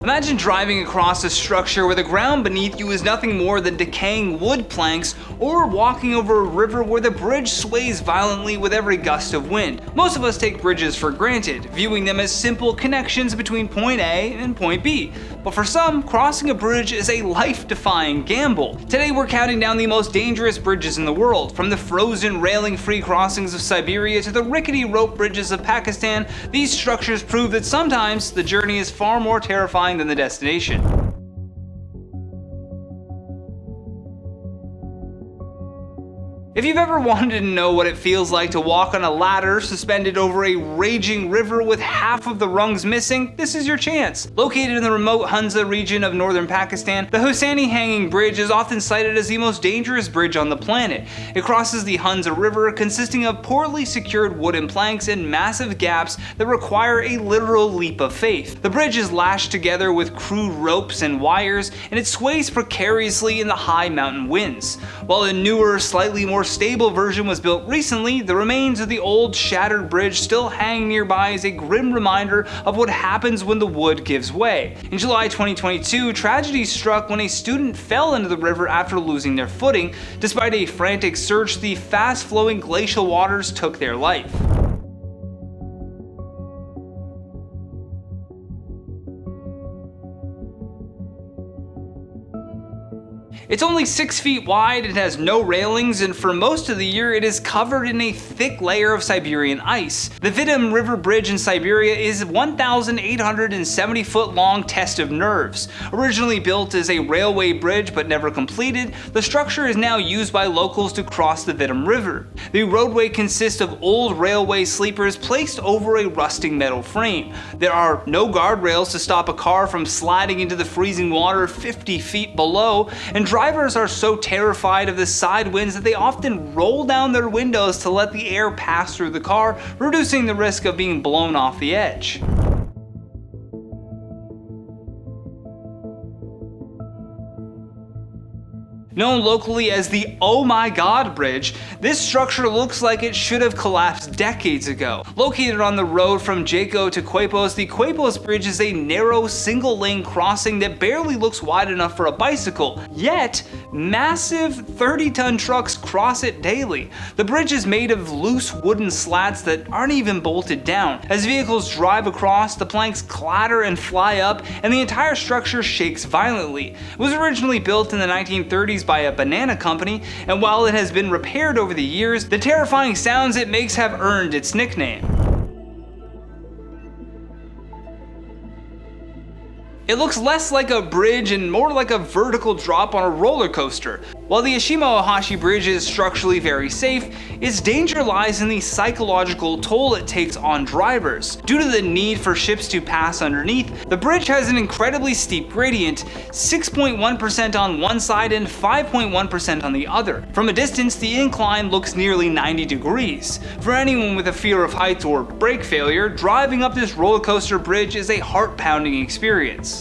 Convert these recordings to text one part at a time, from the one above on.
Imagine driving across a structure where the ground beneath you is nothing more than decaying wood planks, or walking over a river where the bridge sways violently with every gust of wind. Most of us take bridges for granted, viewing them as simple connections between point A and point B. But for some, crossing a bridge is a life-defying gamble. Today we're counting down the most dangerous bridges in the world. From the frozen railing-free crossings of Siberia to the rickety rope bridges of Pakistan, these structures prove that sometimes the journey is far more terrifying than the destination. If you've ever wanted to know what it feels like to walk on a ladder suspended over a raging river with half of the rungs missing, this is your chance. Located in the remote Hunza region of northern Pakistan, the Hussaini Hanging Bridge is often cited as the most dangerous bridge on the planet. It crosses the Hunza River, consisting of poorly secured wooden planks and massive gaps that require a literal leap of faith. The bridge is lashed together with crude ropes and wires, and it sways precariously in the high mountain winds. While a newer, slightly more stable version was built recently, the remains of the old shattered bridge still hang nearby as a grim reminder of what happens when the wood gives way. In July 2022, tragedy struck when a student fell into the river after losing their footing. Despite a frantic search, the fast-flowing glacial waters took their life. It's only 6 feet wide, it has no railings, and for most of the year it is covered in a thick layer of Siberian ice. The Vitim River Bridge in Siberia is a 1,870 foot long test of nerves. Originally built as a railway bridge but never completed, the structure is now used by locals to cross the Vitim River. The roadway consists of old railway sleepers placed over a rusting metal frame. There are no guardrails to stop a car from sliding into the freezing water 50 feet below, and drivers are so terrified of the side winds that they often roll down their windows to let the air pass through the car, reducing the risk of being blown off the edge. Known locally as the Oh My God Bridge, this structure looks like it should have collapsed decades ago. Located on the road from Jaco to Quepos, the Quepos Bridge is a narrow single-lane crossing that barely looks wide enough for a bicycle, yet massive 30-ton trucks cross it daily. The bridge is made of loose wooden slats that aren't even bolted down. As vehicles drive across, the planks clatter and fly up, and the entire structure shakes violently. It was originally built in the 1930s by a banana company, and while it has been repaired over the years, the terrifying sounds it makes have earned its nickname. It looks less like a bridge and more like a vertical drop on a roller coaster. While the Eshima Ohashi Bridge is structurally very safe, its danger lies in the psychological toll it takes on drivers. Due to the need for ships to pass underneath, the bridge has an incredibly steep gradient, 6.1% on one side and 5.1% on the other. From a distance, the incline looks nearly 90 degrees. For anyone with a fear of heights or brake failure, driving up this roller coaster bridge is a heart-pounding experience.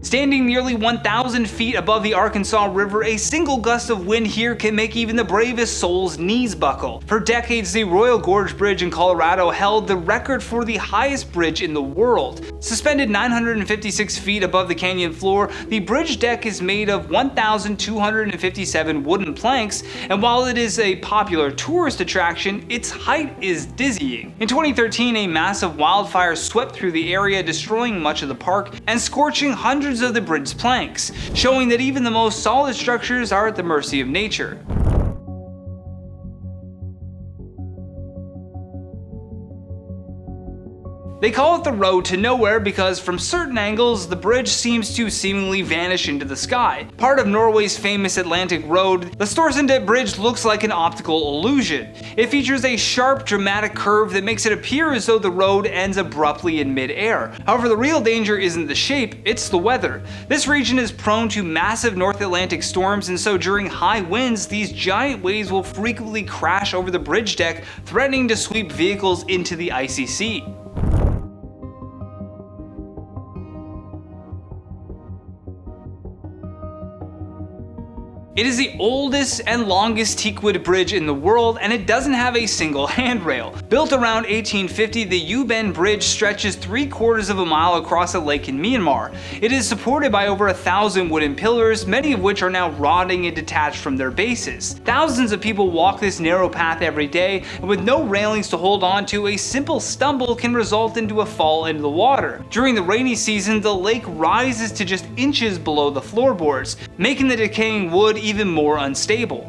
Standing nearly 1,000 feet above the Arkansas River, a single gust of wind here can make even the bravest soul's knees buckle. For decades, the Royal Gorge Bridge in Colorado held the record for the highest bridge in the world. Suspended 956 feet above the canyon floor, the bridge deck is made of 1,257 wooden planks, and while it is a popular tourist attraction, its height is dizzying. In 2013, a massive wildfire swept through the area, destroying much of the park and scorching hundreds of the bridge's planks, showing that even the most solid structures are at the mercy of nature. They call it the road to nowhere because from certain angles, the bridge seems to seemingly vanish into the sky. Part of Norway's famous Atlantic Road, the Storseisundet Bridge looks like an optical illusion. It features a sharp, dramatic curve that makes it appear as though the road ends abruptly in mid-air. However, the real danger isn't the shape, it's the weather. This region is prone to massive North Atlantic storms, and so during high winds, these giant waves will frequently crash over the bridge deck, threatening to sweep vehicles into the icy sea. It is the oldest and longest teakwood bridge in the world, and it doesn't have a single handrail. Built around 1850, the U-Bend Bridge stretches 3/4 of a mile across a lake in Myanmar. It is supported by over 1,000 wooden pillars, many of which are now rotting and detached from their bases. Thousands of people walk this narrow path every day, and with no railings to hold on to, a simple stumble can result into a fall into the water. During the rainy season, the lake rises to just inches below the floorboards, making the decaying wood even more unstable.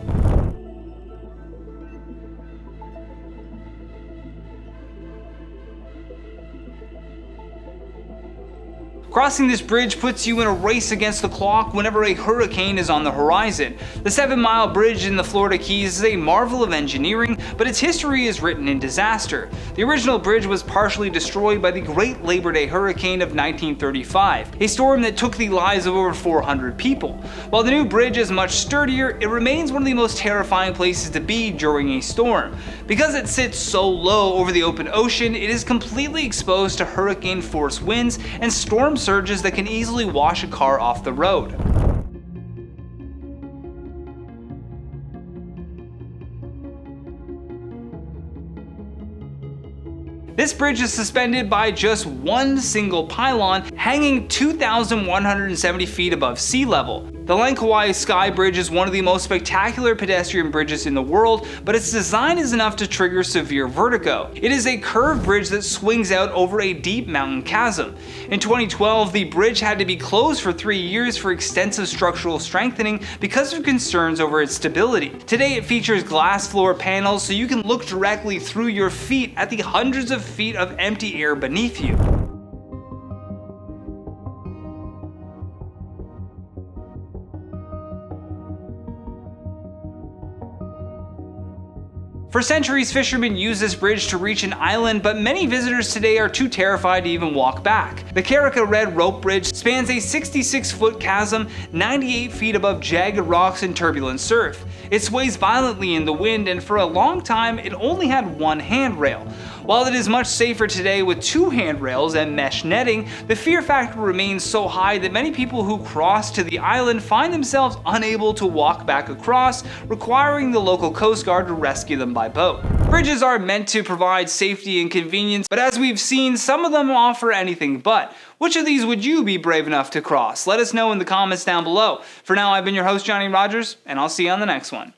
Crossing this bridge puts you in a race against the clock whenever a hurricane is on the horizon. The 7-mile bridge in the Florida Keys is a marvel of engineering, but its history is written in disaster. The original bridge was partially destroyed by the Great Labor Day Hurricane of 1935, a storm that took the lives of over 400 people. While the new bridge is much sturdier, it remains one of the most terrifying places to be during a storm. Because it sits so low over the open ocean, it is completely exposed to hurricane-force winds and storm surges that can easily wash a car off the road. This bridge is suspended by just one single pylon, hanging 2,170 feet above sea level. The Langkawi Sky Bridge is one of the most spectacular pedestrian bridges in the world, but its design is enough to trigger severe vertigo. It is a curved bridge that swings out over a deep mountain chasm. In 2012, the bridge had to be closed for 3 years for extensive structural strengthening because of concerns over its stability. Today it features glass floor panels so you can look directly through your feet at the hundreds of feet of empty air beneath you. For centuries, fishermen used this bridge to reach an island, but many visitors today are too terrified to even walk back. The Carrick-a-Rede rope bridge spans a 66-foot chasm 98 feet above jagged rocks and turbulent surf. It sways violently in the wind, and for a long time it only had one handrail. While it is much safer today with 2 handrails and mesh netting, the fear factor remains so high that many people who cross to the island find themselves unable to walk back across, requiring the local Coast Guard to rescue them by boat. Bridges are meant to provide safety and convenience, but as we've seen, some of them offer anything but. Which of these would you be brave enough to cross? Let us know in the comments down below. For now, I've been your host, Johnny Rogers, and I'll see you on the next one.